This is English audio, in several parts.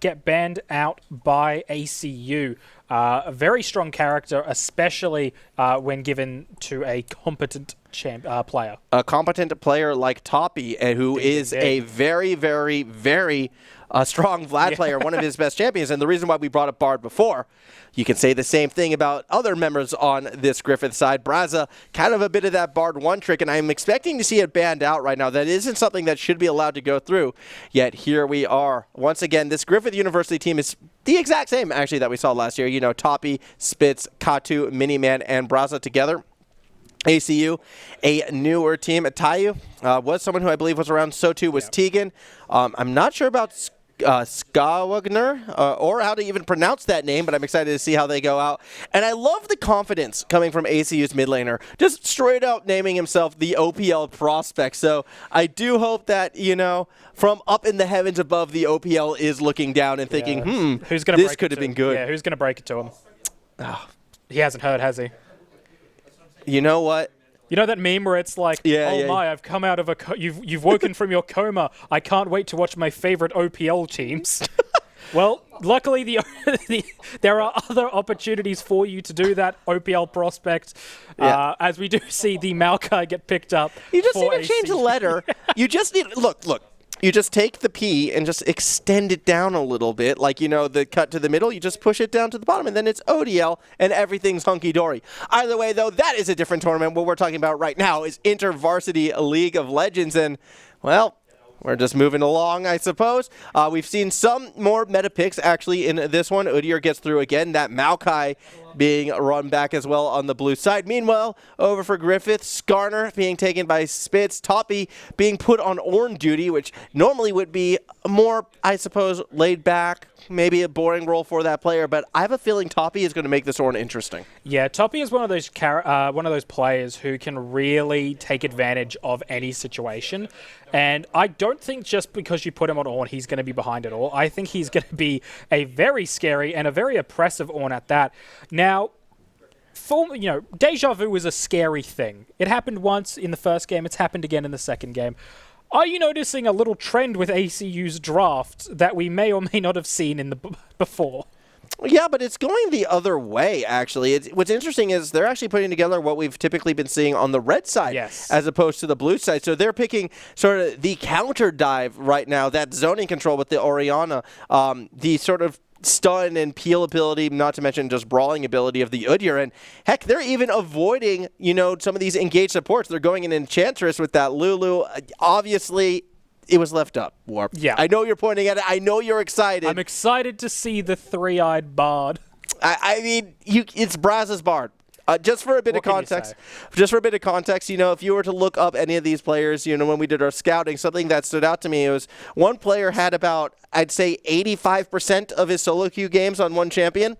get banned out by ACU. A very strong character, especially when given to a competent player. A competent player like Toppy, who is a very, very, very strong Vlad player, one of his best champions. And the reason why we brought up Bard before, you can say the same thing about other members on this Griffith side. Braza, kind of a bit of that Bard one trick, and I'm expecting to see it banned out right now. That isn't something that should be allowed to go through, yet here we are. Once again, this Griffith University team is the exact same, actually, that we saw last year. You know, Toppy, Spitz, Katu, Miniman, and Braza together. ACU, a newer team. Tayu was someone who I believe was around. So too was Tegan. I'm not sure about Skawagner, or how to even pronounce that name, but I'm excited to see how they go out. And I love the confidence coming from ACU's mid laner, just straight out naming himself the OPL prospect. So I do hope that, you know, from up in the heavens above, the OPL is looking down and thinking, who's gonna this could have been good. Yeah, who's going to break it to him? He hasn't heard, has he? You know what? You know that meme where it's like, my, I've come out of you've woken from your coma. I can't wait to watch my favorite OPL teams. Well, luckily there are other opportunities for you to do that, OPL prospect, as we do see the Maokai get picked up. You just need to change the letter. You just need, look. You just take the P and just extend it down a little bit. Like, you know, the cut to the middle, you just push it down to the bottom, and then it's ODL, and everything's hunky-dory. Either way, though, that is a different tournament. What we're talking about right now is Intervarsity League of Legends, and, well, we're just moving along, I suppose. We've seen some more meta picks, actually, in this one. Udyr gets through again. That Maokai being run back as well on the blue side. Meanwhile, over for Griffith, Skarner being taken by Spitz, Toppy being put on Ornn duty, which normally would be more, I suppose, laid back, maybe a boring role for that player, but I have a feeling Toppy is going to make this Ornn interesting. Yeah, Toppy is one of those players who can really take advantage of any situation, and I don't think just because you put him on Ornn, he's going to be behind it all. I think he's going to be a very scary and a very oppressive Ornn at that. Now, Deja Vu is a scary thing. It happened once in the first game. It's happened again in the second game. Are you noticing a little trend with ACU's draft that we may or may not have seen in the before? Yeah, but it's going the other way, actually. What's interesting is they're actually putting together what we've typically been seeing on the red side as opposed to the blue side. So they're picking sort of the counter dive right now, that zoning control with the Orianna, the sort of stun and peel ability, not to mention just brawling ability of the Udyr. And heck, they're even avoiding, you know, some of these engaged supports. They're going in Enchantress with that Lulu. Obviously, it was left up, Warp. Yeah. I know you're pointing at it. I know you're excited. I'm excited to see the three-eyed Bard. I mean, it's Braza's Bard. Just for a bit of context, you know, if you were to look up any of these players, you know, when we did our scouting, something that stood out to me was one player had about, I'd say, 85% of his solo queue games on one champion.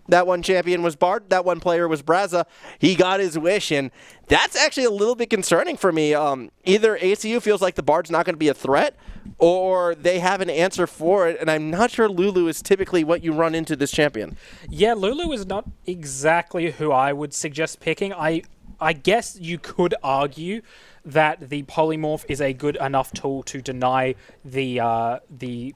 That one champion was Bard. That one player was Braza. He got his wish, and that's actually a little bit concerning for me. Either ACU feels like the Bard's not going to be a threat, or they have an answer for it, and I'm not sure Lulu is typically what you run into this champion. Yeah, Lulu is not exactly who I would suggest picking. I guess you could argue that the polymorph is a good enough tool to deny the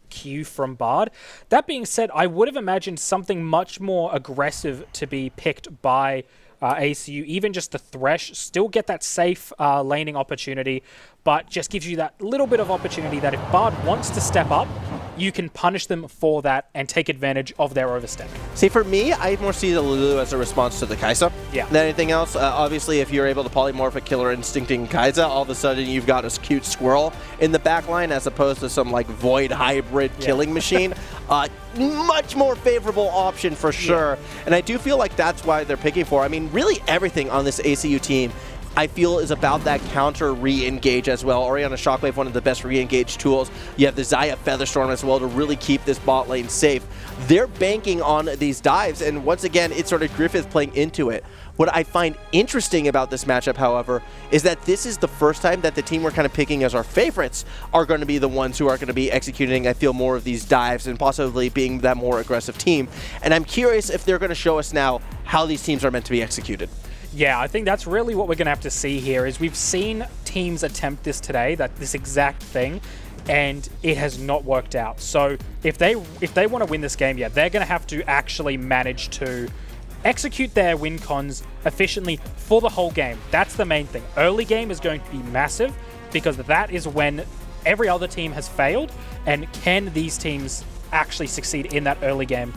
Q from Bard. That being said, I would have imagined something much more aggressive to be picked by ACU, even just the Thresh, still get that safe laning opportunity, but just gives you that little bit of opportunity that if Bard wants to step up, you can punish them for that and take advantage of their overstepping. See, for me, I more see the Lulu as a response to the Kai'Sa than anything else. Obviously, if you're able to polymorph a Killer Instincting Kai'Sa, all of a sudden you've got a cute squirrel in the back line as opposed to some like void hybrid killing machine. Much more favorable option for sure. And I do feel like that's why they're picking for. I mean, really everything on this ACU team I feel is about that counter re-engage as well. Orianna Shockwave, one of the best re-engage tools. You have the Xayah Featherstorm as well to really keep this bot lane safe. They're banking on these dives, and once again, it's sort of Griffith playing into it. What I find interesting about this matchup, however, is that this is the first time that the team we're kind of picking as our favorites are going to be the ones who are going to be executing, I feel, more of these dives and possibly being that more aggressive team. And I'm curious if they're going to show us now how these teams are meant to be executed. Yeah, I think that's really what we're going to have to see here, is we've seen teams attempt this today, this exact thing, and it has not worked out. So if they want to win this game, yeah, they're going to have to actually manage to execute their win cons efficiently for the whole game. That's the main thing. Early game is going to be massive because that is when every other team has failed, and can these teams actually succeed in that early game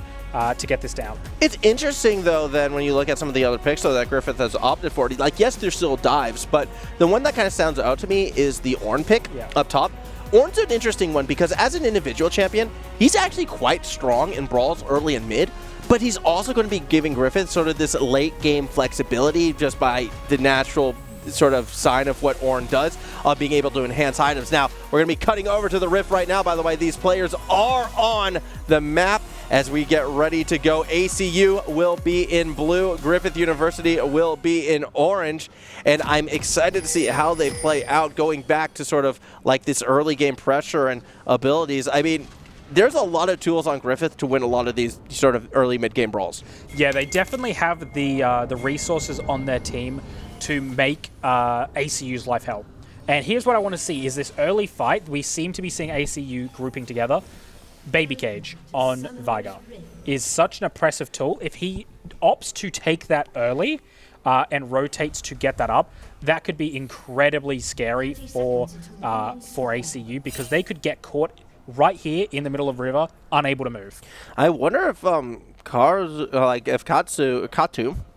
to get this down? It's interesting, though, then when you look at some of the other picks, though, that Griffith has opted for. Like, yes, there's still dives, but the one that kind of stands out to me is the Ornn pick up top. Ornn's an interesting one because as an individual champion, he's actually quite strong in brawls early and mid, but he's also going to be giving Griffith sort of this late game flexibility just by the natural sort of sign of what Ornn does, being able to enhance items. Now, we're going to be cutting over to the Rift right now. By the way, these players are on the map as we get ready to go. ACU will be in blue. Griffith University will be in orange. And I'm excited to see how they play out, going back to sort of like this early game pressure and abilities. I mean, there's a lot of tools on Griffith to win a lot of these sort of early mid-game brawls. Yeah, they definitely have the resources on their team to make ACU's life hell. And here's what I want to see is this early fight. We seem to be seeing ACU grouping together. Baby Cage on Veigar is such an oppressive tool. If he opts to take that early and rotates to get that up, that could be incredibly scary for ACU because they could get caught right here in the middle of river, unable to move. I wonder if Katu,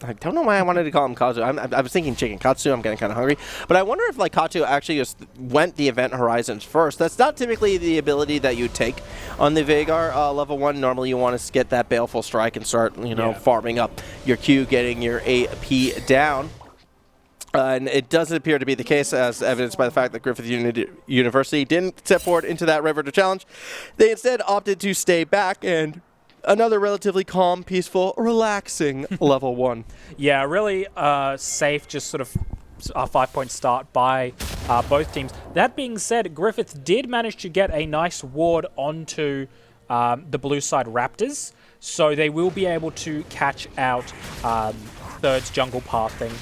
I don't know why I wanted to call him Kazu. I was thinking chicken Katsu. I'm getting kind of hungry. But I wonder if like Katu actually just went the event horizons first. That's not typically the ability that you take on the Veigar level 1. Normally you want to get that baleful strike and start, farming up your Q, getting your AP down. And it doesn't appear to be the case, as evidenced by the fact that Griffith University didn't step forward into that river to challenge. They instead opted to stay back, and another relatively calm, peaceful, relaxing level 1. Yeah, really safe, just sort of a 5-point start by both teams. That being said, Griffith did manage to get a nice ward onto the blue side Raptors, so they will be able to catch out Third's jungle pathing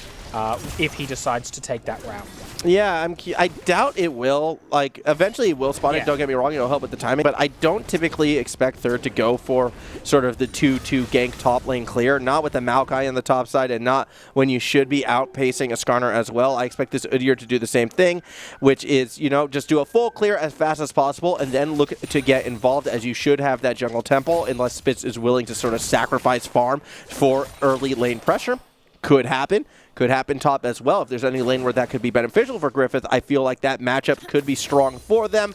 if he decides to take that route. Yeah, I doubt it will. Like, eventually it will spot it, don't get me wrong, it'll help with the timing, but I don't typically expect Third to go for sort of the 2-2 gank top lane clear, not with the Maokai on the top side, and not when you should be outpacing a Skarner as well. I expect this Udyr to do the same thing, which is, just do a full clear as fast as possible, and then look to get involved, as you should have that jungle temple, unless Spitz is willing to sort of sacrifice farm for early lane pressure. Could happen. Could happen top as well. If there's any lane where that could be beneficial for Griffith, I feel like that matchup could be strong for them.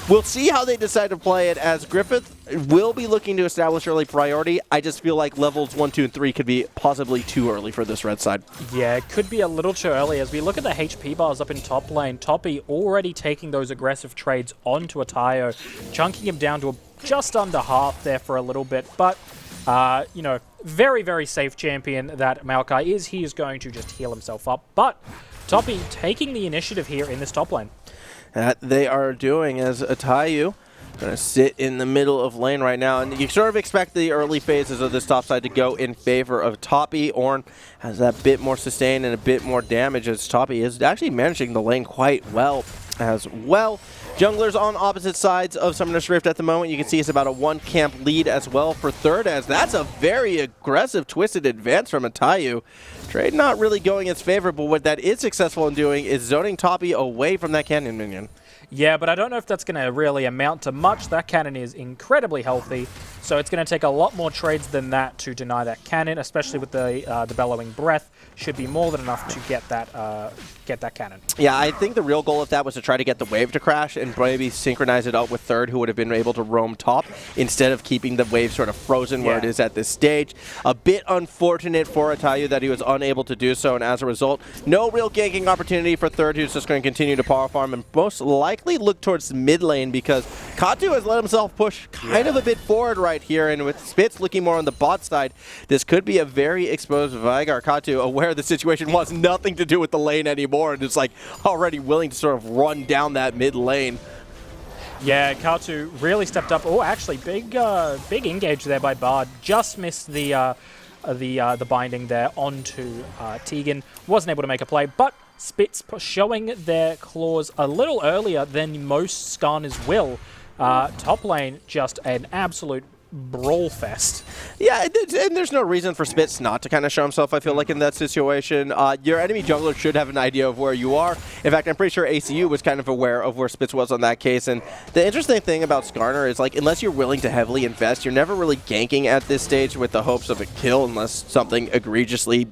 We'll see how they decide to play it, as Griffith will be looking to establish early priority. I just feel like levels 1, 2, and 3 could be possibly too early for this red side. Yeah, it could be a little too early. As we look at the HP bars up in top lane, Toppy already taking those aggressive trades onto Atayo, chunking him down to just under half there for a little bit. But, very, very safe champion that Maokai is. He is going to just heal himself up. But Toppy taking the initiative here in this top lane. That they are doing, as Atayu going to sit in the middle of lane right now. And you sort of expect the early phases of this top side to go in favor of Toppy. Ornn has that bit more sustain and a bit more damage, as Toppy is actually managing the lane quite well as well. Junglers on opposite sides of Summoner's Rift at the moment. You can see it's about a 1-camp lead as well for Third, as that's a very aggressive twisted advance from Atayu. Trade not really going its favor, but what that is successful in doing is zoning Toppy away from that cannon minion. Yeah, but I don't know if that's going to really amount to much. That cannon is incredibly healthy, so it's going to take a lot more trades than that to deny that cannon, especially with the Bellowing Breath. Should be more than enough to get that cannon. Yeah, I think the real goal of that was to try to get the wave to crash and maybe synchronize it up with Third, who would have been able to roam top instead of keeping the wave sort of frozen where it is at this stage. A bit unfortunate for Atayu that he was unable to do so, and as a result, no real ganking opportunity for Third, who's just going to continue to power farm and most likely look towards the mid lane, because Katu has let himself push kind of a bit forward right here, and with Spitz looking more on the bot side, this could be a very exposed Veigar. Katu, aware the situation wants nothing to do with the lane anymore, and is like already willing to sort of run down that mid lane. Yeah, Katu really stepped up. Oh, actually, big engage there by Bard. Just missed the binding there onto Tegan. Wasn't able to make a play, but Spitz showing their claws a little earlier than most Skarners will. Top lane, just an absolute brawl fest. Yeah, and there's no reason for Spitz not to kind of show himself, I feel like, in that situation. Your enemy jungler should have an idea of where you are. In fact, I'm pretty sure ACU was kind of aware of where Spitz was on that case. And the interesting thing about Skarner is, like, unless you're willing to heavily invest, you're never really ganking at this stage with the hopes of a kill unless something egregiously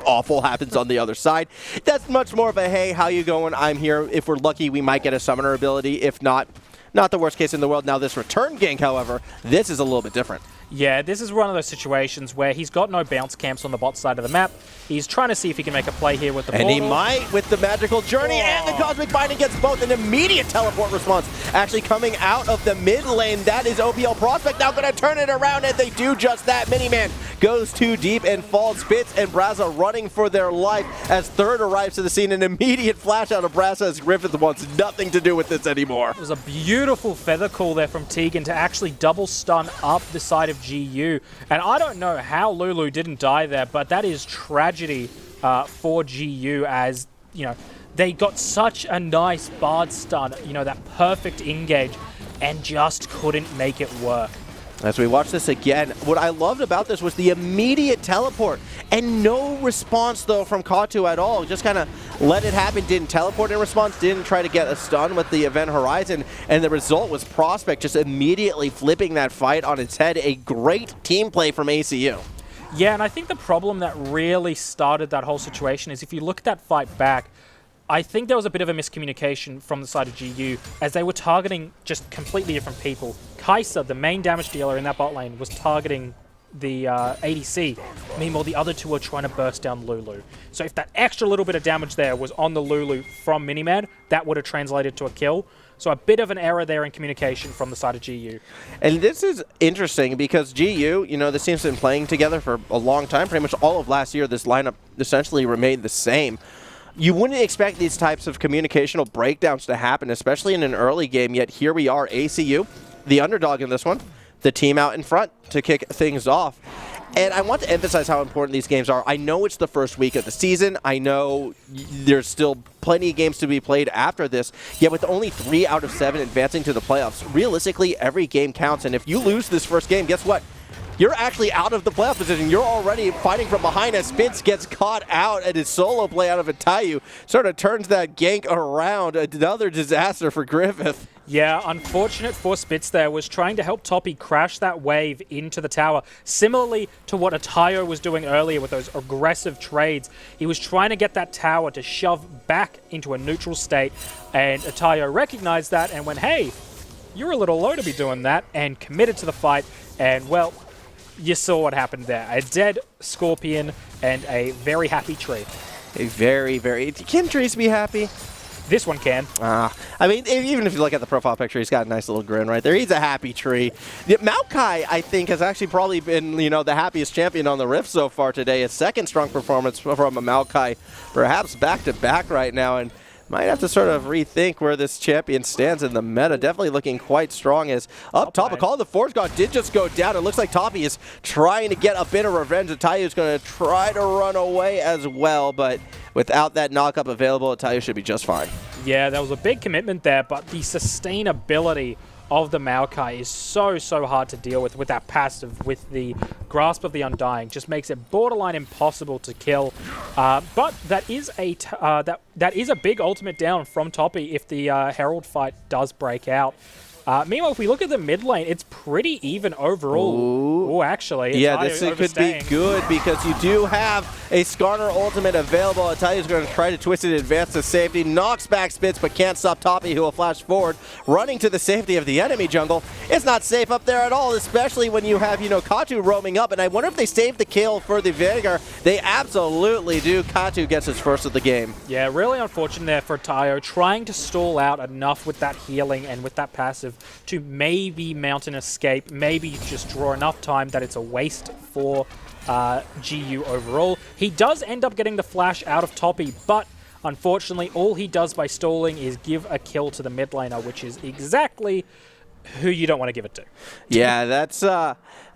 awful happens on the other side. That's much more of a, hey, how you going? I'm here. If we're lucky, we might get a summoner ability. If not, not the worst case in the world. Now, this return gank, however, this is a little bit different. Yeah, this is one of those situations where he's got no bounce camps on the bot side of the map. He's trying to see if he can make a play here with the portal. And he might with the magical journey and the cosmic binding gets both an immediate teleport response. Actually coming out of the mid lane, that is OPL Prospect now going to turn it around, and they do just that. Miniman goes too deep and falls. Spitz and Braza running for their life as Third arrives to the scene. An immediate flash out of Braza as Griffith wants nothing to do with this anymore. It was a beautiful feather call there from Tegan to actually double stun up the side of GU. And I don't know how Lulu didn't die there, but that is tragedy for GU, as, you know, they got such a nice Bard stun, you know, that perfect engage, and just couldn't make it work. As we watch this again, what I loved about this was the immediate teleport and no response, though, from Katu at all. Just kind of let it happen, didn't teleport in response, didn't try to get a stun with the event horizon, and the result was Prospect just immediately flipping that fight on its head. A great team play from ACU. Yeah, and I think the problem that really started that whole situation is if you look at that fight back, I think there was a bit of a miscommunication from the side of GU as they were targeting just completely different people. Kai'Sa, the main damage dealer in that bot lane, was targeting the ADC. Meanwhile, the other two were trying to burst down Lulu. So if that extra little bit of damage there was on the Lulu from Miniman, that would have translated to a kill. So a bit of an error there in communication from the side of GU. And this is interesting because GU, you know, this team's been playing together for a long time. Pretty much all of last year, this lineup essentially remained the same. You wouldn't expect these types of communicational breakdowns to happen, especially in an early game, yet here we are, ACU, the underdog in this one, the team out in front to kick things off. And I want to emphasize how important these games are. I know it's the first week of the season. I know there's still plenty of games to be played after this, yet with only 3 out of 7 advancing to the playoffs, realistically, every game counts. And if you lose this first game, guess what? You're actually out of the playoff position. You're already fighting from behind as Spitz gets caught out, and his solo play out of Atayu sort of turns that gank around. Another disaster for Griffith. Yeah, unfortunate for Spitz there, was trying to help Toppy crash that wave into the tower. Similarly to what Atayo was doing earlier with those aggressive trades, he was trying to get that tower to shove back into a neutral state, and Atayo recognized that and went, hey, you're a little low to be doing that, and committed to the fight, and well, you saw what happened there. A dead Scorpion and a very happy tree. A very, very... Can trees be happy? This one can. I mean, even if you look at the profile picture, he's got a nice little grin right there. He's a happy tree. Maokai, I think, has actually probably been, you know, the happiest champion on the Rift so far today. A second strong performance from a Maokai, perhaps back-to-back right now, and might have to sort of rethink where this champion stands in the meta. Definitely looking quite strong as up top. A call of the Force God did just go down. It looks like Toppy is trying to get a bit of revenge. Atayu is going to try to run away as well, but without that knock-up available, Atayu should be just fine. Yeah, there was a big commitment there, but the sustainability of the Maokai is so hard to deal with that passive, with the Grasp of the Undying. Just makes it borderline impossible to kill. But that is a that is a big ultimate down from Toppy if the Herald fight does break out. Meanwhile, if we look at the mid lane, it's pretty even overall. Ooh, actually. Yeah, this could be good because you do have a Skarner ultimate available. Atayu's going to try to twist it, advance to safety, knocks back Spitz, but can't stop Toppy, who will flash forward, running to the safety of the enemy jungle. It's not safe up there at all, especially when you have, you know, Katu roaming up, and I wonder if they save the kill for the Veigar. They absolutely do. Katu gets his first of the game. Yeah, really unfortunate there for Tayo, trying to stall out enough with that healing and with that passive to maybe mount an escape, maybe just draw enough time that it's a waste for GU overall. He does end up getting the flash out of Toppy, but unfortunately all he does by stalling is give a kill to the mid laner, which is exactly who you don't want to give it to. Yeah, that's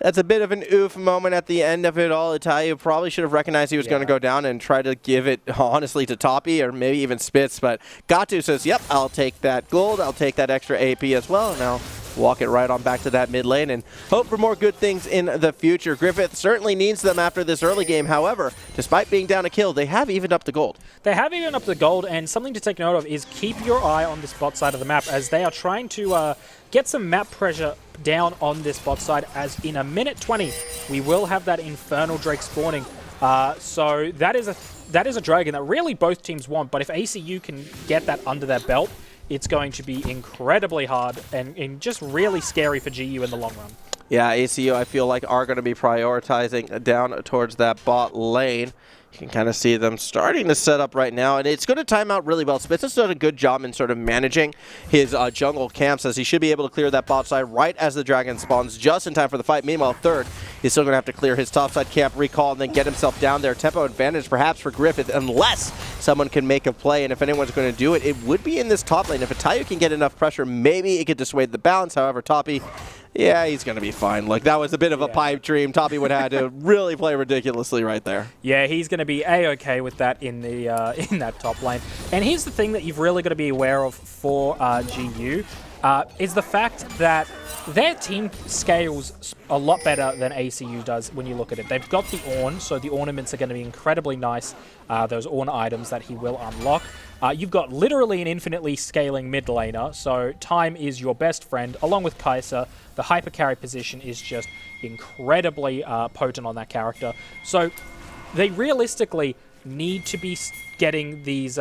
That's a bit of an oof moment at the end of it all. ACU probably should have recognized he was going to go down and try to give it, honestly, to Toppy or maybe even Spitz. But Gatu says, yep, I'll take that gold. I'll take that extra AP as well. And I'll walk it right on back to that mid lane and hope for more good things in the future. Griffith certainly needs them after this early game. However, despite being down a kill, they have evened up the gold. They have evened up the gold, and something to take note of is keep your eye on this bot side of the map as they are trying to get some map pressure down on this bot side, as in a minute 20 we will have that Infernal Drake spawning. So that is a dragon that really both teams want, but if ACU can get that under their belt, it's going to be incredibly hard and just really scary for GU in the long run. Yeah, ACU I feel like are going to be prioritizing down towards that bot lane. You can kind of see them starting to set up right now, and it's going to time out really well. Spitz has done a good job in sort of managing his jungle camps, as he should be able to clear that bot side right as the dragon spawns, just in time for the fight. Meanwhile, third, he's still going to have to clear his topside camp, recall, and then get himself down there. Tempo advantage perhaps for Griffith, unless someone can make a play, and if anyone's going to do it, it would be in this top lane. If ACU can get enough pressure, maybe it could dissuade the balance. However, Toppy, yeah, he's going to be fine. Like, that was a bit of a pipe dream. Toppy would have had to really play ridiculously right there. Yeah, he's going to be A-okay with that in the in that top lane. And here's the thing that you've really got to be aware of for GU, is the fact that their team scales a lot better than ACU does when you look at it. They've got the Ornn, so the ornaments are going to be incredibly nice, those Ornn items that he will unlock. You've got literally an infinitely scaling mid laner, so time is your best friend, along with Kai'Sa. The hyper carry position is just incredibly potent on that character. So they realistically need to be getting these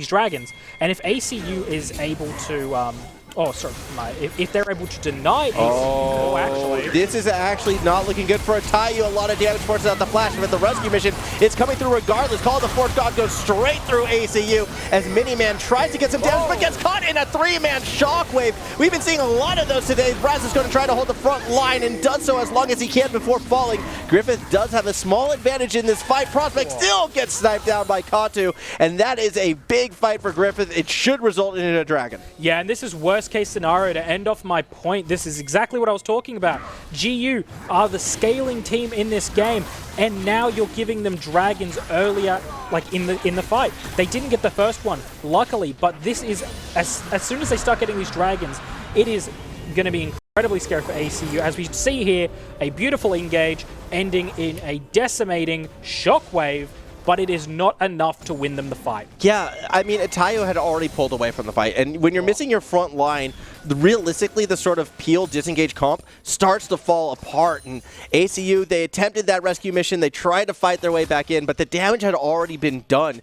dragons, and if ACU is able to if they're able to deny ACU, actually, this is actually not looking good for ACU. A lot of damage forces out the flash, but the rescue mission is coming through regardless. Call of the Force God goes straight through ACU as Miniman tries to get some damage, but gets caught in a three-man shockwave. We've been seeing a lot of those today. Braz is going to try to hold the front line and does so as long as he can before falling. Griffith does have a small advantage in this fight. Prospect still gets sniped down by Katu, and that is a big fight for Griffith. It should result in a dragon. Yeah, and this is worst case scenario to end off my point. This is exactly what I was talking about. GU are the scaling team in this game, and now you're giving them dragons earlier, like in the fight. They didn't get the first one, luckily, but this is, as soon as they start getting these dragons, it is going to be incredibly scary for ACU. As we see here, a beautiful engage ending in a decimating shockwave, but it is not enough to win them the fight. Yeah, I mean, ACU had already pulled away from the fight, and when you're missing your front line, realistically, the sort of peel disengage comp starts to fall apart, and ACU, they attempted that rescue mission, they tried to fight their way back in, but the damage had already been done.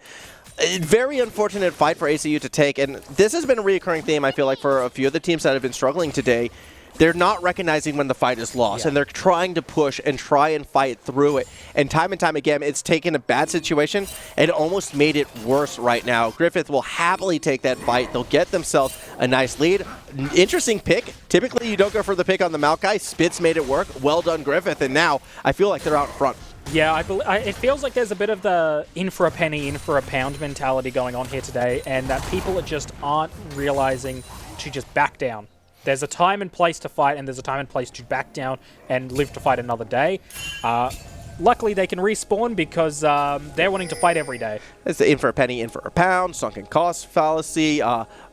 A very unfortunate fight for ACU to take, and this has been a recurring theme, I feel like, for a few of the teams that have been struggling today. They're not recognizing when the fight is lost, and they're trying to push and try and fight through it. And time again, it's taken a bad situation and almost made it worse right now. Griffith will happily take that fight. They'll get themselves a nice lead. Interesting pick. Typically, you don't go for the pick on the Maokai. Spitz made it work. Well done, Griffith. And now I feel like they're out front. Yeah, it feels like there's a bit of the in for a penny, in for a pound mentality going on here today, and that people just aren't realizing to just back down. There's a time and place to fight, and there's a time and place to back down and live to fight another day. Luckily, they can respawn because they're wanting to fight every day. It's the in for a penny, in for a pound, sunken cost fallacy,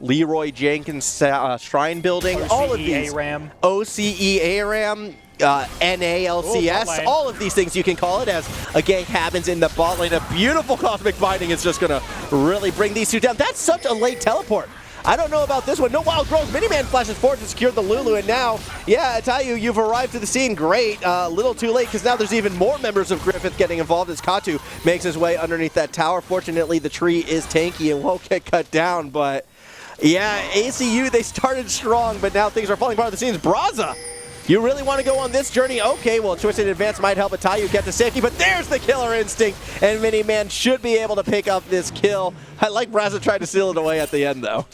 Leroy Jenkins shrine building, all of these. ARAM. OCE ARAM. NALCS, all of these things you can call it, as a gang happens in the bot lane. A beautiful cosmic binding is just going to really bring these two down. That's such a late teleport. I don't know about this one. No wild growth. Miniman flashes forward to secure the Lulu, and now, yeah, ACU, you've arrived to the scene. Great. A little too late, because now there's even more members of Griffith getting involved as Katu makes his way underneath that tower. Fortunately, the tree is tanky and won't get cut down, but yeah, ACU, they started strong, but now things are falling apart at the seams. Braza, you really want to go on this journey? Okay, well, Twisted Advance might help ACU get to safety, but there's the killer instinct, and Miniman should be able to pick up this kill. I like Braza tried to seal it away at the end, though.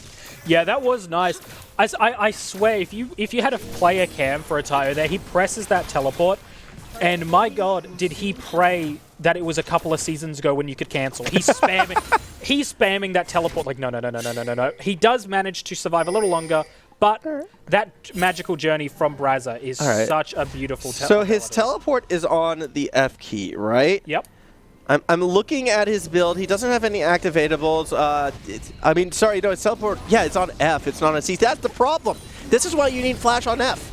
Yeah, that was nice. I swear, if you had a player cam for ACU there, he presses that teleport, and my God, did he pray that it was a couple of seasons ago when you could cancel. He's spamming that teleport like, no. He does manage to survive a little longer. But that magical journey from Brazza is such a beautiful teleport. So his teleport is on the F key, right? Yep. I'm looking at his build. He doesn't have any activatables. His teleport, yeah, it's on F. It's not on C. That's the problem. This is why you need flash on F.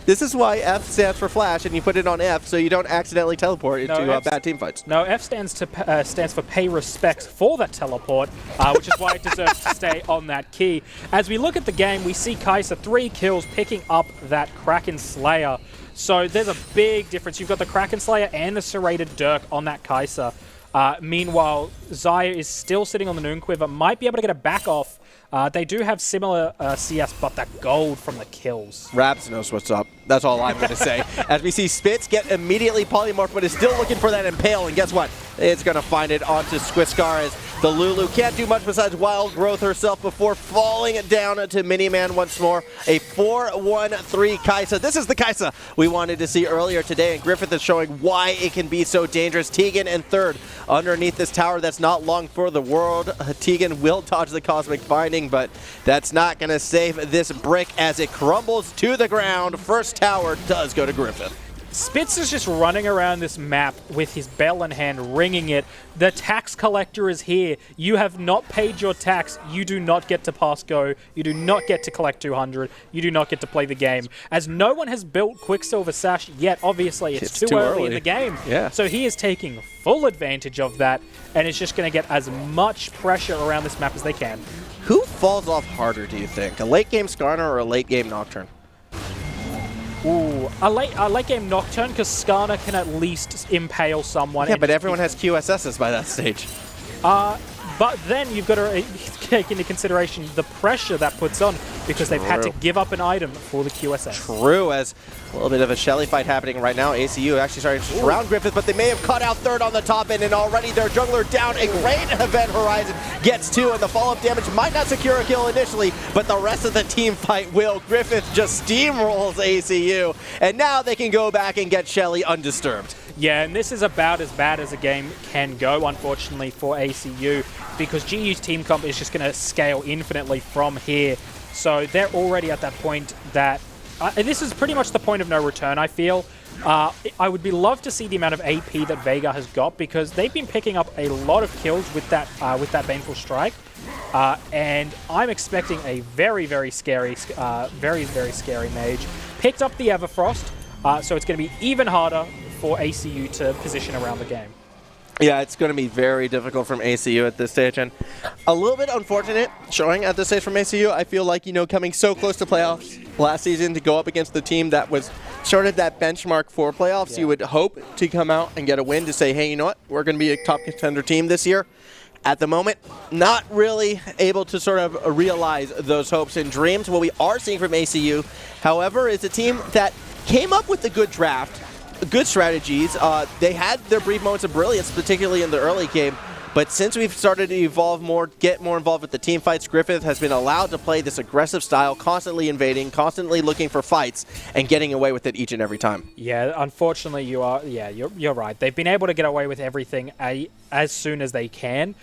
This is why F stands for flash, and you put it on F so you don't accidentally teleport into bad team fights. No, F stands for pay respects for that teleport, which is why it deserves to stay on that key. As we look at the game, we see Kai'Sa 3 kills picking up that Kraken Slayer. So there's a big difference. You've got the Kraken Slayer and the Serrated Dirk on that Kai'Sa. Meanwhile, Xayah is still sitting on the Noon Quiver, might be able to get a back off. They do have similar CS, but that gold from the kills. Raps knows what's up. That's all I'm going to say. As we see Spitz get immediately polymorphed, but is still looking for that Impale, and guess what? It's going to find it onto Squiscar as the Lulu can't do much besides Wild Growth herself before falling down to Miniman once more. A 4-1-3 Kai'Sa. This is the Kai'Sa we wanted to see earlier today, and Griffith is showing why it can be so dangerous. Tegan in third underneath this tower. That's not long for the world. Tegan will dodge the Cosmic Binding, but that's not going to save this brick as it crumbles to the ground. First tower does go to Griffith. Spitz is just running around this map with his bell in hand, ringing it. The tax collector is here. You have not paid your tax. You do not get to pass go. You do not get to collect 200. You do not get to play the game. As no one has built Quicksilver Sash yet, obviously it's too early in the game. Yeah. So he is taking full advantage of that, and it's just going to get as much pressure around this map as they can. Who falls off harder, do you think? A late game Skarner or a late game Nocturne? Ooh, a late game Nocturne, because Skarner can at least impale someone. Yeah, but everyone has QSSs by that stage. But then you've got to take into consideration the pressure that puts on, because they've had to give up an item for the QSS. True, as a little bit of a Shelly fight happening right now. ACU actually starting to surround Griffith, but they may have cut out third on the top end, and already their jungler down. A great Event Horizon gets two, and the follow-up damage might not secure a kill initially, but the rest of the team fight will. Griffith just steamrolls ACU, and now they can go back and get Shelly undisturbed. Yeah, and this is about as bad as a game can go, unfortunately, for ACU, because GU's team comp is just going to scale infinitely from here. So they're already at that point that... this is pretty much the point of no return, I feel. I would be love to see the amount of AP that Vega has got, because they've been picking up a lot of kills with that Baneful Strike. And I'm expecting a very, very scary mage. Picked up the Everfrost, so it's going to be even harder for ACU to position around the game. Yeah, it's going to be very difficult from ACU at this stage, and a little bit unfortunate showing at this stage from ACU. I feel like, coming so close to playoffs last season to go up against the team that was sort of that benchmark for playoffs, you would hope to come out and get a win to say, hey, you know what, we're going to be a top contender team this year. At the moment, not really able to sort of realize those hopes and dreams. What we are seeing from ACU, however, is a team that came up with a good draft, good strategies. They had their brief moments of brilliance, particularly in the early game. But since we've started to evolve more, get more involved with the team fights, Griffith has been allowed to play this aggressive style, constantly invading, constantly looking for fights, and getting away with it each and every time. Yeah, unfortunately, you're right. They've been able to get away with everything as soon as they can.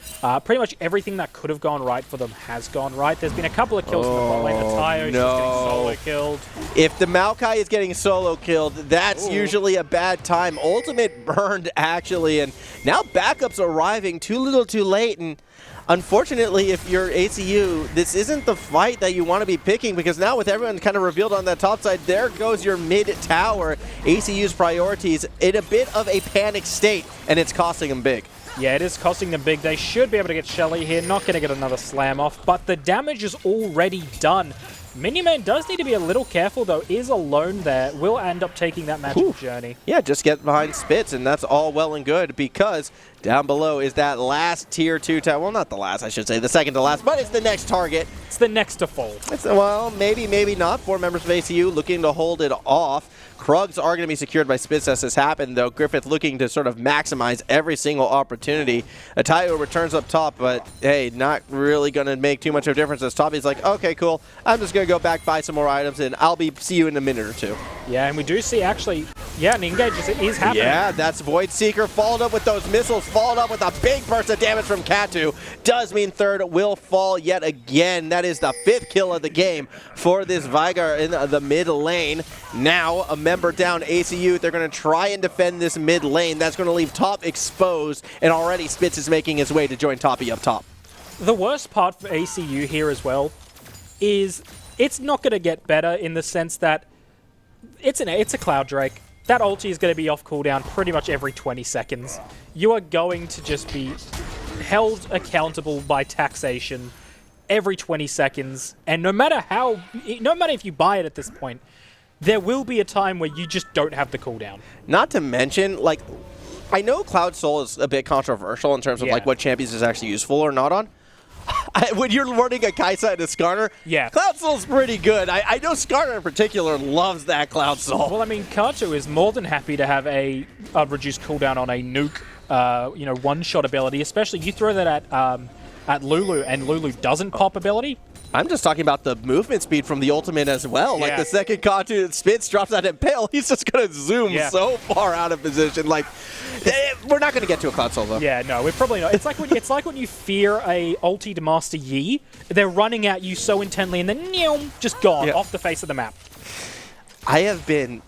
Pretty much everything that could have gone right for them has gone right. There's been a couple of kills in the bot lane. Tayo, she's getting solo killed. If the Maokai is getting solo killed, that's usually a bad time. Ultimate burned, actually, and now backups arriving too little too late, and unfortunately, if you're ACU, this isn't the fight that you want to be picking, because now with everyone kind of revealed on that top side, there goes your mid tower. ACU's priorities in a bit of a panic state, and it's costing them big. Yeah, it is costing them big. They should be able to get Shelly here. Not going to get another slam off, but the damage is already done. Miniman does need to be a little careful, though. Is alone there. Will end up taking that magical journey. Yeah, just get behind Spitz, and that's all well and good, because down below is that last tier 2 tower. Well, not the last, I should say. The second to last, but it's the next target. It's the next to fall. Well, maybe, maybe not. 4 members of ACU looking to hold it off. Krugs are going to be secured by Spitz as this happened, though. Griffith looking to sort of maximize every single opportunity. Atayo returns up top, but hey, not really going to make too much of a difference as Toppy's like, okay, cool. I'm just going to go back, buy some more items, and I'll see you in a minute or two. Yeah, and we do see actually Yeah, an engage is happening. Yeah, that's Void Seeker followed up with those missiles, followed up with a big burst of damage from Katu. Does mean third will fall yet again. That is the 5th kill of the game for this Vigar in the mid lane. Now, a member down, ACU. They're going to try and defend this mid lane. That's going to leave top exposed, and already Spitz is making his way to join Toppy up top. The worst part for ACU here as well is it's not going to get better in the sense that it's a Cloud Drake. That ulti is going to be off cooldown pretty much every 20 seconds. You are going to just be held accountable by taxation every 20 seconds. And no matter if you buy it at this point, there will be a time where you just don't have the cooldown. Not to mention, like, I know Cloud Soul is a bit controversial in terms of like what champions is actually useful or not on. When you're running a Kai'Sa and a Skarner, Cloud Soul's pretty good. I know Skarner in particular loves that Cloud Soul. Well, I mean, Katu is more than happy to have a reduced cooldown on a nuke, one-shot ability. Especially you throw that at Lulu, and Lulu doesn't pop ability. I'm just talking about the movement speed from the ultimate as well. Like the second Katu Spitz drops that Impale, he's just going to zoom so far out of position. Like, we're not going to get to a Cloud Soul though. Yeah, no, we're probably not. It's like when you fear a ulti to Master Yi. They're running at you so intently, and then just gone off the face of the map. I have been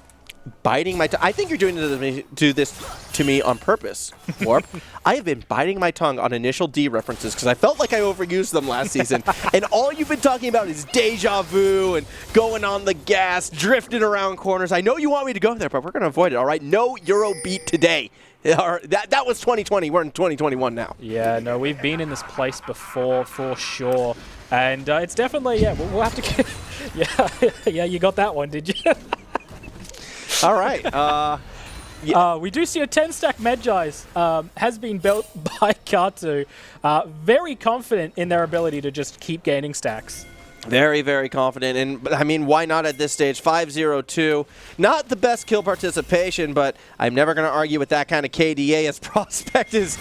biting my tongue. I think you're doing this to me on purpose, Warp. I have been biting my tongue on initial D references because I felt like I overused them last season. And all you've been talking about is deja vu and going on the gas, drifting around corners. I know you want me to go there, but we're going to avoid it, all right? No Eurobeat today. That was 2020. We're in 2021 now. Yeah, no, we've been in this place before for sure. And it's definitely, we'll have to get... yeah, you got that one, did you? All right. We do see a 10-stack Medjai's has been built by Katu. Very confident in their ability to just keep gaining stacks. Very, very confident. And I mean, why not at this stage? 5-0-2. Not the best kill participation, but I'm never going to argue with that kind of KDA as Prospect is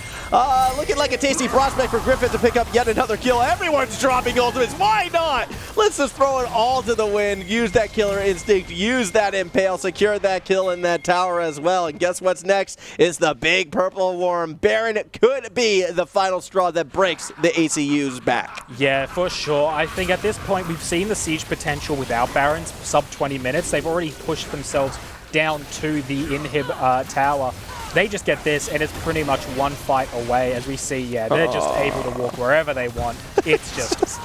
looking like a tasty prospect for Griffith to pick up yet another kill. Everyone's dropping ultimates. Why not? Let's just throw it all to the wind. Use that killer instinct. Use that Impale. Secure that kill in that tower as well. And guess what's next? Is the big purple worm. Baron could be the final straw that breaks the ACU's back. Yeah, for sure. I think at this point, we've seen the siege potential without Barons sub 20 minutes. They've already pushed themselves down to the inhib tower. They just get this, and it's pretty much one fight away. As we see, they're just able to walk wherever they want. It's just...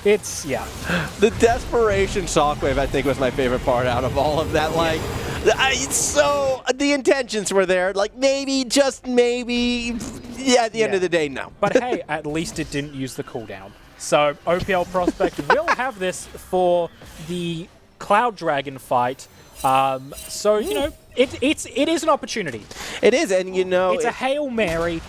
The desperation shockwave, I think, was my favorite part out of all of that. Like, so the intentions were there. Like, maybe, just maybe, at the end of the day, no. But hey, at least it didn't use the cooldown. So OPL Prospect will have this for the Cloud Dragon fight. So, it is an opportunity. It is, and it's a Hail Mary,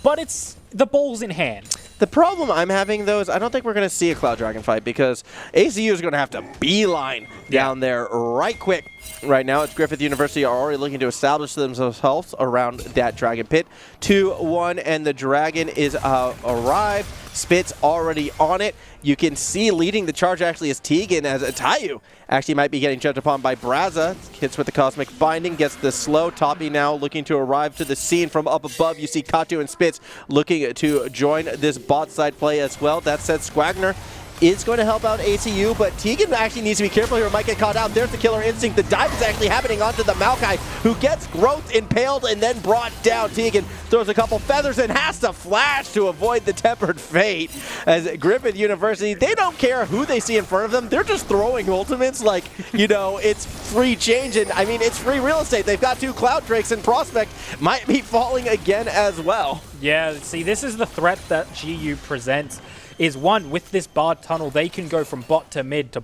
but it's the ball's in hand. The problem I'm having, though, is I don't think we're going to see a Cloud Dragon fight because ACU is going to have to beeline down there right quick. Right now, it's Griffith University are already looking to establish themselves around that Dragon Pit. 2-1, and the Dragon is arrived. Spitz already on it. You can see leading the charge actually is Tegan, as Tayu actually might be getting jumped upon by Braza. Hits with the Cosmic Binding, gets the slow. Toppy now looking to arrive to the scene from up above. You see Katu and Spitz looking to join this bot side play as well. That said, Squagner is going to help out ACU, but Tegan actually needs to be careful here. Might get caught out. There's the killer instinct. The dive is actually happening onto the Maokai, who gets growth impaled and then brought down. Tegan throws a couple feathers and has to flash to avoid the tempered fate. As Griffith University, they don't care who they see in front of them. They're just throwing ultimates like, it's free change. And I mean, it's free real estate. They've got 2 Cloud Drakes, and Prospect might be falling again as well. Yeah, see, this is the threat that GU presents. Is one, with this Bard Tunnel, they can go from bot to mid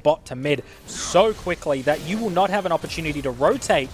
so quickly that you will not have an opportunity to rotate.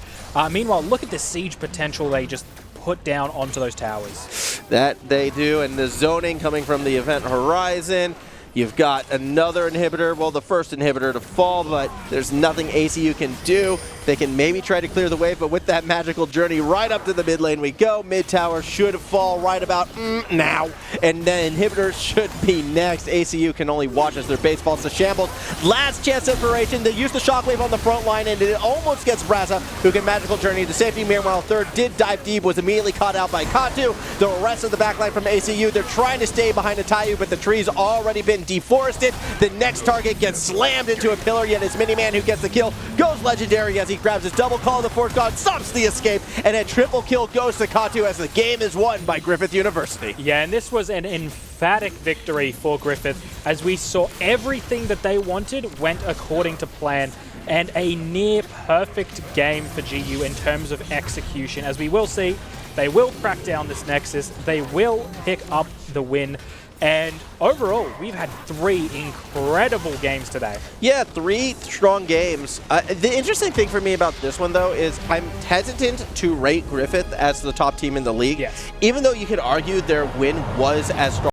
Meanwhile, look at the siege potential they just put down onto those towers. That they do, and the zoning coming from the event horizon. You've got another inhibitor, well, the first inhibitor to fall, but there's nothing ACU can do. They can maybe try to clear the wave, but with that magical journey right up to the mid lane we go. Mid tower should fall right about now, and then inhibitors should be next. ACU can only watch as their base falls to shambles. Last chance inspiration. They use the shockwave on the front line, and it almost gets Braza, who can magical journey to safety. Meanwhile, third did dive deep, was immediately caught out by Katu. The rest of the backline from ACU, they're trying to stay behind the Tayu, but the tree's already been deforested. The next target gets slammed into a pillar, yet it's Miniman who gets the kill. Goes legendary as he grabs his double call. The fourth god stops the escape, and a triple kill goes to Katu as the game is won by Griffith University. Yeah, and this was an emphatic victory for Griffith, as we saw everything that they wanted went according to plan, and a near perfect game for GU in terms of execution. As we will see, they will crack down this Nexus, they will pick up the win, and overall, we've had 3 incredible games today. Yeah, 3 strong games. The interesting thing for me about this one, though, is I'm hesitant to rate Griffith as the top team in the league. Yes. Even though you could argue their win was as strong